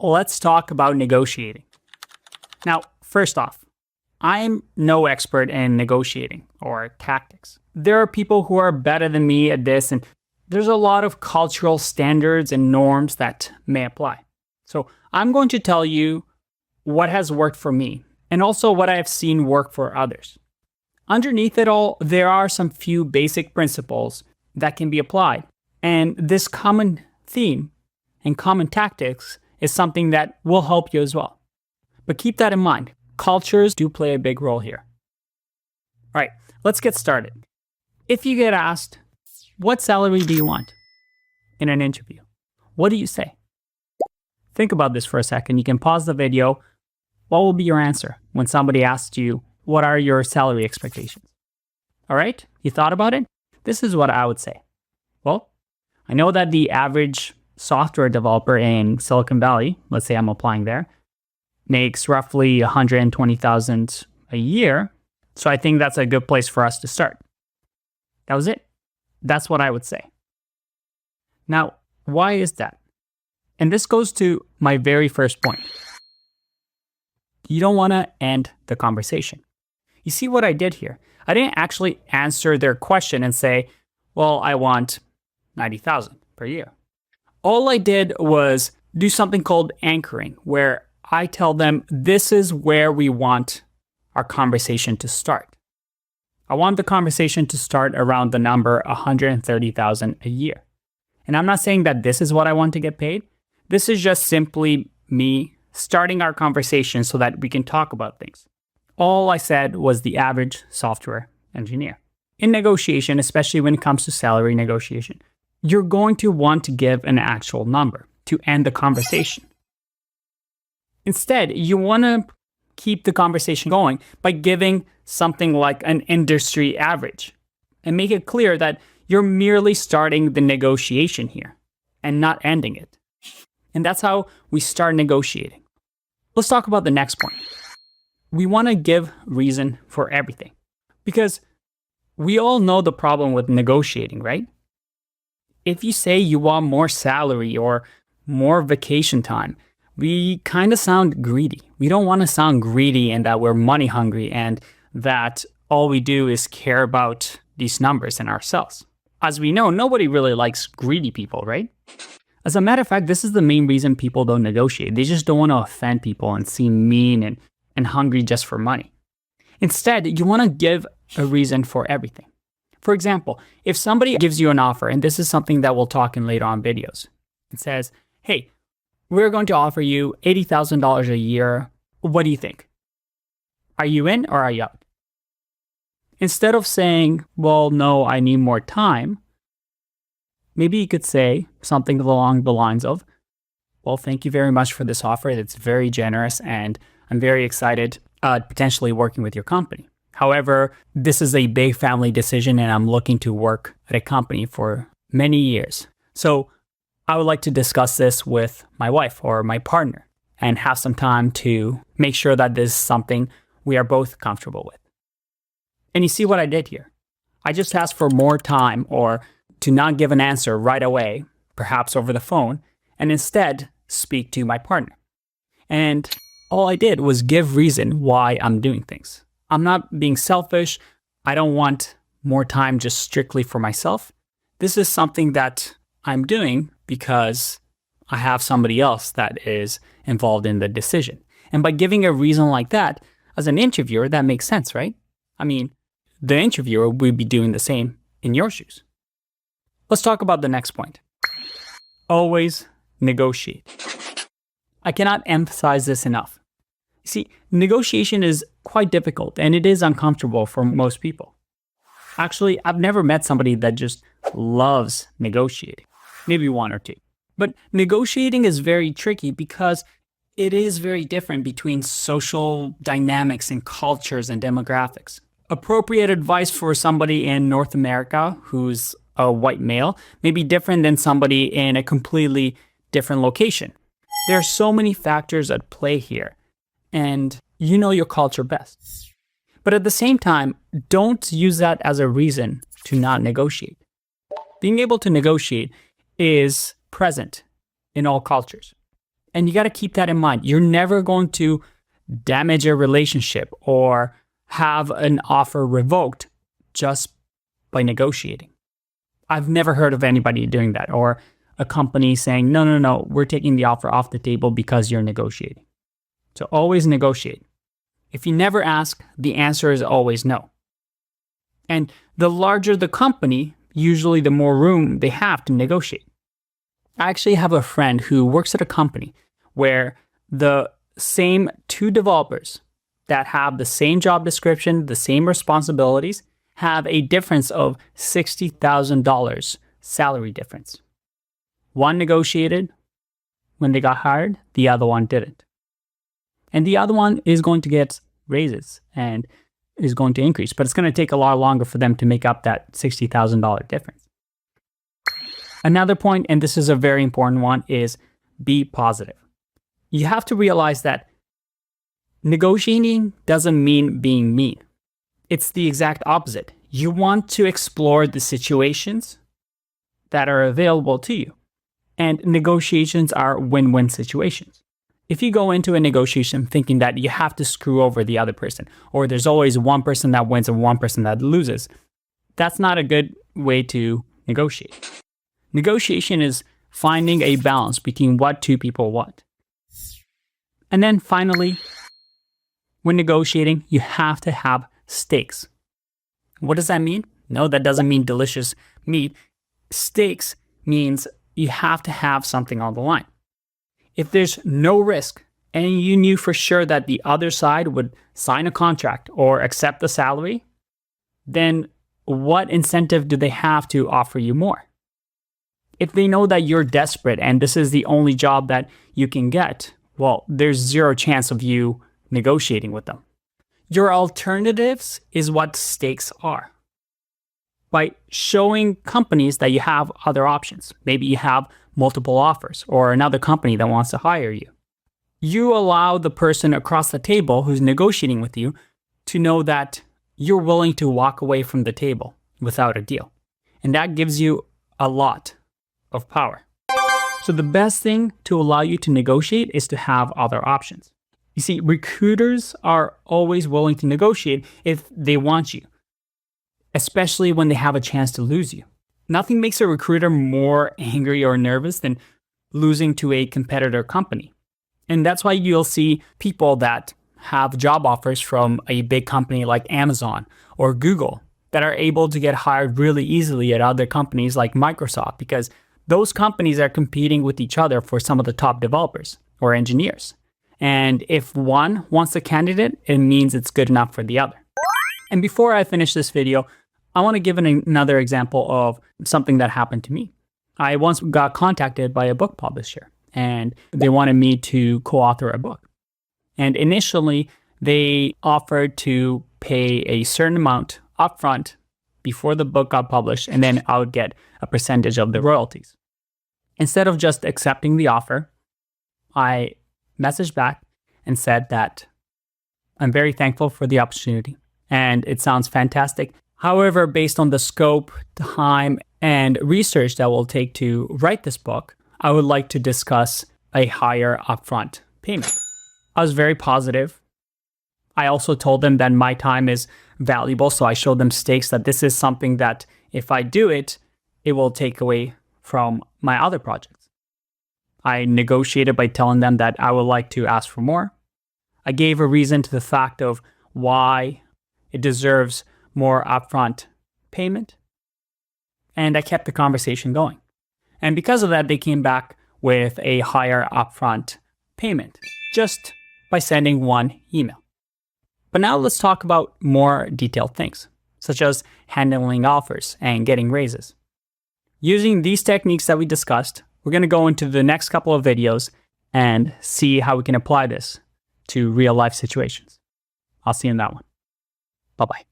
let's talk about negotiating. Now, first off, I'm no expert in negotiating or tactics. There are people who are better than me at this, and there's a lot of cultural standards and norms that may apply. So I'm going to tell you what has worked for me and also what I have seen work for others. Underneath it all, there are some few basic principles that can be applied. And this common theme and common tactics is something that will help you as well. But keep that in mind. Cultures do play a big role here. All right, let's get started. If you get asked, what salary do you want in an interview? What do you say? Think about this for a second. You can pause the video. What will be your answer when somebody asks you, what are your salary expectations? All right, you thought about it? This is what I would say. Well, I know that the average software developer in Silicon Valley, let's say I'm applying there, makes roughly $120,000 a year. So I think that's a good place for us to start. That was it. That's what I would say. Now, why is that? And this goes to my very first point. You don't want to end the conversation. You see what I did here? I didn't actually answer their question and say, well, I want $90,000 per year. All I did was do something called anchoring, where I tell them this is where we want our conversation to start. I want the conversation to start around the number $130,000 a year. And I'm not saying that this is what I want to get paid. This is just simply me starting our conversation so that we can talk about things. All I said was the average software engineer. In negotiation, especially when it comes to salary negotiation, you're going to want to give an actual number to end the conversation. Instead, you want to keep the conversation going by giving something like an industry average and make it clear that you're merely starting the negotiation here and not ending it. And that's how we start negotiating. Let's talk about the next point. We want to give reason for everything because we all know the problem with negotiating, right? If you say you want more salary or more vacation time, we kind of sound greedy. We don't want to sound greedy and that we're money hungry and that all we do is care about these numbers and ourselves. As we know, nobody really likes greedy people, right? As a matter of fact, this is the main reason people don't negotiate. They just don't want to offend people and seem mean and hungry just for money. Instead, you want to give a reason for everything. For example, if somebody gives you an offer, and this is something that we'll talk in later on videos, it says, hey, we're going to offer you $80,000 a year. What do you think? Are you in or are you out? Instead of saying, well, no, I need more time, maybe you could say something along the lines of, well, thank you very much for this offer. It's very generous and I'm very excited potentially working with your company. However, this is a big family decision and I'm looking to work at a company for many years. So I would like to discuss this with my wife or my partner and have some time to make sure that this is something we are both comfortable with. And you see what I did here? I just asked for more time or to not give an answer right away, perhaps over the phone, and instead speak to my partner. And all I did was give reason why I'm doing things. I'm not being selfish. I don't want more time just strictly for myself. This is something that I'm doing because I have somebody else that is involved in the decision. And by giving a reason like that, as an interviewer, that makes sense, right? I mean, the interviewer would be doing the same in your shoes. Let's talk about the next point. Always negotiate. I cannot emphasize this enough. See, negotiation is quite difficult and it is uncomfortable for most people. Actually, I've never met somebody that just loves negotiating. Maybe one or two. But negotiating is very tricky because it is very different between social dynamics and cultures and demographics. Appropriate advice for somebody in North America who's a white male may be different than somebody in a completely different location. There are so many factors at play here, and you know your culture best. But at the same time, don't use that as a reason to not negotiate. Being able to negotiate is present in all cultures. And you got to keep that in mind. You're never going to damage a relationship or have an offer revoked just by negotiating. I've never heard of anybody doing that, or a company saying, no, we're taking the offer off the table because you're negotiating. So always negotiate. If you never ask, the answer is always no. And the larger the company, usually the more room they have to negotiate. I actually have a friend who works at a company where the same two developers that have the same job description, the same responsibilities, have a difference of $60,000 salary difference. One negotiated when they got hired, the other one didn't. And the other one is going to get raises and is going to increase, but it's going to take a lot longer for them to make up that $60,000 difference. Another point, and this is a very important one, is be positive. You have to realize that negotiating doesn't mean being mean. It's the exact opposite. You want to explore the situations that are available to you. And negotiations are win-win situations. If you go into a negotiation thinking that you have to screw over the other person, or there's always one person that wins and one person that loses, that's not a good way to negotiate. Negotiation is finding a balance between what two people want. And then finally, when negotiating, you have to have stakes. What does that mean? No, that doesn't mean delicious meat. Stakes means you have to have something on the line. If there's no risk and you knew for sure that the other side would sign a contract or accept the salary, then what incentive do they have to offer you more? If they know that you're desperate and this is the only job that you can get, well, there's zero chance of you negotiating with them. Your alternatives is what stakes are. By showing companies that you have other options, maybe you have multiple offers or another company that wants to hire you, you allow the person across the table who's negotiating with you to know that you're willing to walk away from the table without a deal. And that gives you a lot of power. So the best thing to allow you to negotiate is to have other options. You see, recruiters are always willing to negotiate if they want you, especially when they have a chance to lose you. Nothing makes a recruiter more angry or nervous than losing to a competitor company. And that's why you'll see people that have job offers from a big company like Amazon or Google that are able to get hired really easily at other companies like Microsoft, because those companies are competing with each other for some of the top developers or engineers. And if one wants a candidate, it means it's good enough for the other. And before I finish this video, I want to give another example of something that happened to me. I once got contacted by a book publisher, and they wanted me to co-author a book. And initially, they offered to pay a certain amount upfront before the book got published, and then I would get a percentage of the royalties. Instead of just accepting the offer, I messaged back and said that I'm very thankful for the opportunity and it sounds fantastic. However, based on the scope, time, and research that will take to write this book, I would like to discuss a higher upfront payment. I was very positive. I also told them that my time is valuable, so I showed them stakes that this is something that if I do it, it will take away from my other projects. I negotiated by telling them that I would like to ask for more. I gave a reason to the fact of why it deserves more upfront payment. And I kept the conversation going. And because of that, they came back with a higher upfront payment just by sending one email. But now let's talk about more detailed things, such as handling offers and getting raises. Using these techniques that we discussed, we're going to go into the next couple of videos and see how we can apply this to real life situations. I'll see you in that one. Bye-bye.